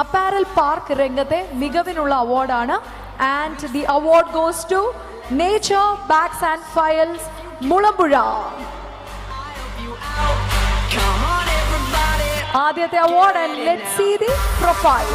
Apparel park രംഗത്തെ മികവിനുള്ള അവാർഡാണ്. And the award goes to nature bags and files Mulampuzha. ആദ്യത്തെ award. And let's see the profile.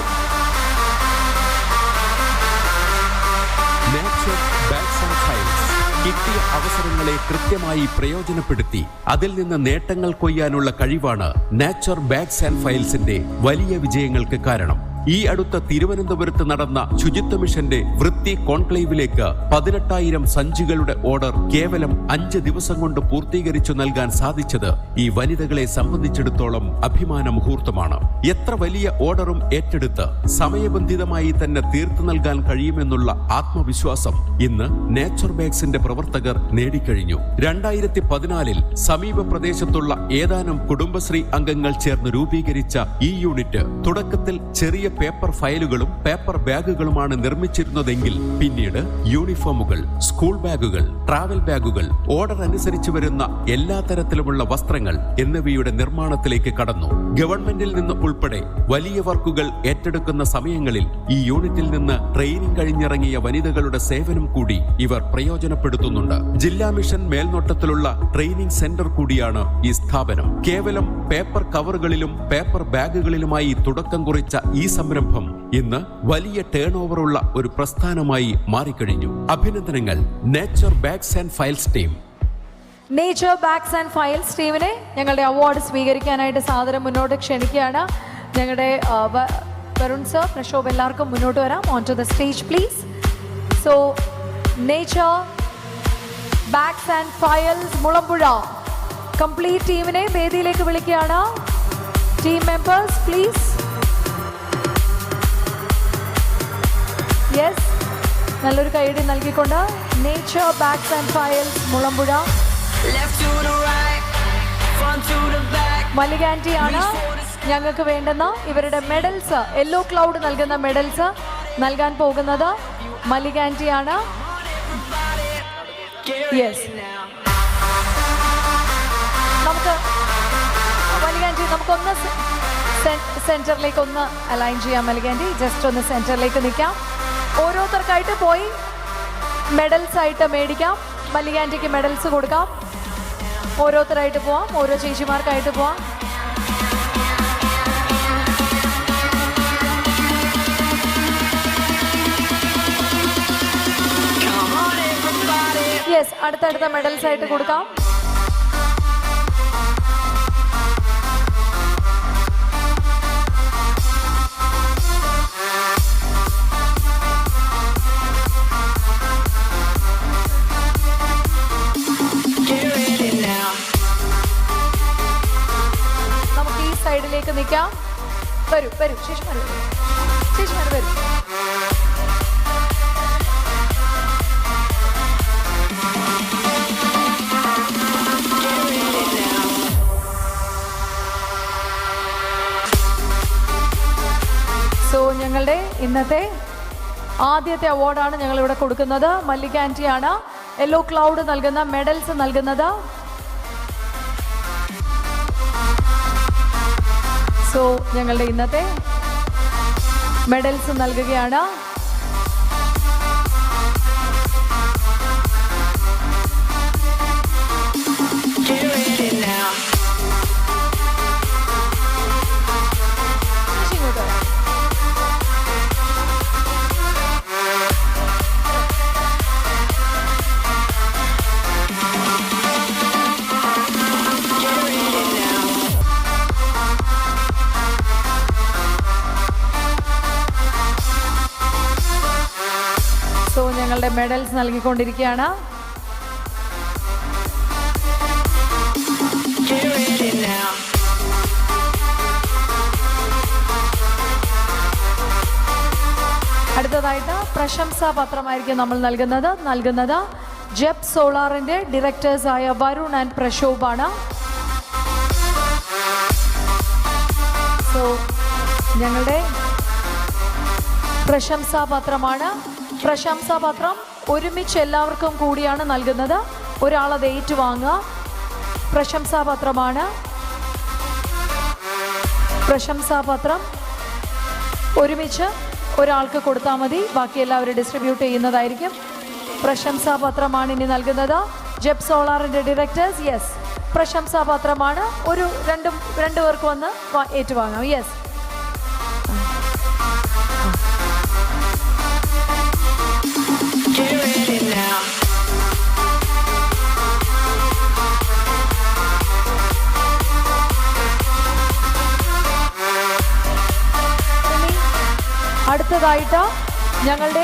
Nature bags and files കിട്ടിയ അവസരങ്ങളെ കൃത്യമായി പ്രയോജനപ്പെടുത്തി അതിൽ നിന്ന് നേട്ടങ്ങൾ കൊയ്യാനുള്ള കഴിവാണ് നേച്ചർ ബാഗ്സ് ആൻഡ് ഫയൽസിന്റെ വലിയ വിജയങ്ങൾക്ക് കാരണം. ഈ അടുത്ത തിരുവനന്തപുരത്ത് നടന്ന ശുചിത്വ മിഷന്റെ വൃത്തി കോൺക്ലേവിലേക്ക് 18,000 സഞ്ചികളുടെ ഓർഡർ കേവലം 5 ദിവസം കൊണ്ട് പൂർത്തീകരിച്ചു നൽകാൻ സാധിച്ചത് ഈ വനിതകളെ സംബന്ധിച്ചിടത്തോളം അഭിമാന മുഹൂർത്തമാണ്. എത്ര വലിയ ഓർഡറും ഏറ്റെടുത്ത് സമയബന്ധിതമായി തന്നെ തീർത്തു നൽകാൻ കഴിയുമെന്നുള്ള ആത്മവിശ്വാസം ഇന്ന് നേച്ചർ ബാഗ്സിന്റെ പ്രവർത്തകർ നേടിക്കഴിഞ്ഞു. 2014 സമീപ പ്രദേശത്തുള്ള ഏതാനും കുടുംബശ്രീ അംഗങ്ങൾ ചേർന്ന് രൂപീകരിച്ച ഈ യൂണിറ്റ് തുടക്കത്തിൽ ചെറിയ പേപ്പർ ഫയലുകളും പേപ്പർ ബാഗുകളുമാണ് നിർമ്മിച്ചിരുന്നതെങ്കിൽ പിന്നീട് യൂണിഫോമുകൾ, സ്കൂൾ ബാഗുകൾ, ട്രാവൽ ബാഗുകൾ, ഓർഡർ അനുസരിച്ച് വരുന്ന എല്ലാ തരത്തിലുമുള്ള വസ്ത്രങ്ങൾ എന്നിവയുടെ നിർമ്മാണത്തിലേക്ക് കടന്നു. ഗവൺമെന്റിൽ നിന്ന് ഉൾപ്പെടെ വലിയ വർക്കുകൾ ഏറ്റെടുക്കുന്ന സമയങ്ങളിൽ ഈ യൂണിറ്റിൽ നിന്ന് ട്രെയിനിങ് കഴിഞ്ഞിറങ്ങിയ വനിതകളുടെ സേവനം കൂടി ഇവർ പ്രയോജനപ്പെടുത്തുന്നുണ്ട്. ജില്ലാ മിഷൻ മേൽനോട്ടത്തിലുള്ള ട്രെയിനിങ് സെന്റർ കൂടിയാണ് ഈ സ്ഥാപനം. കേവലം പേപ്പർ കവറുകളിലും പേപ്പർ ബാഗുകളിലുമായി തുടക്കം കുറിച്ച ഈ സംരംഭം ഇന്ന് വലിയ ടേൺ ഓവറുള്ള ഒരു പ്രസ്ഥാനമായി മാറിക്കഴിഞ്ഞു. അഭിനന്ദനങ്ങൾ nature bags and files team. Nature bags and files ടീമിനെ ഞങ്ങളുടെ അവാർഡ് സ്വീകരിക്കാനായിട്ട് സാദരം മുന്നോട്ട് ക്ഷണിക്കുകയാണ്. ഞങ്ങളുടെ വരുൺ സർ, പ്രശോഭ്, എല്ലാവർക്കും മുന്നോട്ട് വരാം. On to the stage please. So nature bags and files Mulampuzha complete ടീമിനെ വേദിയിലേക്ക് വിളിക്കുകയാണ്. Team members please. യെസ്, നല്ലൊരു കൈയടി നൽകിക്കൊണ്ട് nature bags and files Mulampuzha. Mallika aunty ആണ് ഞങ്ങൾക്ക് വേണ്ടുന്ന ഇവരുടെ മെഡൽസ്, യെല്ലോ ക്ലൗഡ് നൽകുന്ന മെഡൽസ് നൽകാൻ പോകുന്നത്. മല്ലിക ആന്റി ആണ്. യെസ്, നമുക്ക് മല്ലിക ആന്റി നമുക്കൊന്ന് സെന്ററിലേക്ക് ഒന്ന് അലൈൻ ചെയ്യാം. മല്ലിക ആന്റി ജസ്റ്റ് ഒന്ന് സെന്ററിലേക്ക് നിൽക്കാം. ഓരോരുത്തർക്കായിട്ട് പോയി മെഡൽസ് ആയിട്ട് മേടിക്കാം. മല്ലിക ആന്റിക്ക് മെഡൽസ് കൊടുക്കാം. ഓരോരുത്തരായിട്ട് പോവാം, ഓരോ ചേച്ചിമാർക്കായിട്ട് പോവാം. യെസ്, അടുത്തടുത്ത മെഡൽസ് ആയിട്ട് കൊടുക്കാം. സൈഡിലേക്ക് നിൽക്കാം. വരൂ വരൂ ചേച്ചിമാർ, ചേച്ചിമാർ വരൂ. സോ ഞങ്ങളുടെ ഇന്നത്തെ ആദ്യത്തെ അവാർഡാണ് ഞങ്ങളിവിടെ കൊടുക്കുന്നത്. മല്ലിക ആന്റിയാണ് യെല്ലോ ക്ലൗഡ് നൽകുന്ന മെഡൽസ് നൽകുന്നത്. സോ ഞങ്ങളുടെ ഇന്നത്തെ മെഡൽസ് നൽകുകയാണ്. ഞങ്ങളുടെ മെഡൽസ് നൽകിക്കൊണ്ടിരിക്കുകയാണ്. അടുത്തതായിട്ട് പ്രശംസാപത്രമായിരിക്കും നമ്മൾ നൽകുന്നത് ജെപ് സോളാറിന്റെ ഡയറക്ടേഴ്സായ വരുൺ ആൻഡ് പ്രശോഭാണ്. സോ ഞങ്ങളുടെ പ്രശംസാപത്രമാണ്. പ്രശംസാപത്രം ഒരുമിച്ച് എല്ലാവർക്കും കൂടിയാണ് നൽകുന്നത്. ഒരാളത് ഏറ്റുവാങ്ങുക. പ്രശംസാപത്രമാണ്. പ്രശംസാപത്രം ഒരുമിച്ച് ഒരാൾക്ക് കൊടുത്താൽ മതി, ബാക്കി എല്ലാവരും ഡിസ്ട്രിബ്യൂട്ട് ചെയ്യുന്നതായിരിക്കും. പ്രശംസാപത്രമാണ് ഇനി നൽകുന്നത്. ജെബ് സോളാറിൻ്റെ ഡയറക്ടേഴ്സ്. യെസ്, പ്രശംസാപത്രമാണ്. രണ്ടു പേർക്ക് വന്ന് ഏറ്റുവാങ്ങാം. യെസ്, അടുത്തതായിട്ട് ഞങ്ങളുടെ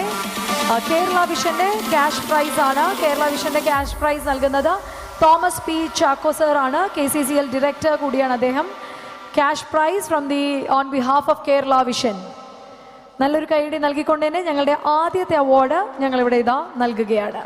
കേരള വിഷന്റെ ക്യാഷ് പ്രൈസ് ആണ്. കേരള വിഷന്റെ ക്യാഷ് പ്രൈസ് നൽകുന്നത് തോമസ് പി ചാക്കോ സർ ആണ്. KCCL ഡയറക്ടർ കൂടിയാണ് അദ്ദേഹം. Cash prize from on behalf of Kerala vision. നല്ലൊരു കൈയടി നൽകിക്കൊണ്ട് തന്നെ ഞങ്ങളുടെ ആദ്യത്തെ അവാർഡ് ഞങ്ങളിവിടെ നൽകുകയാണ്.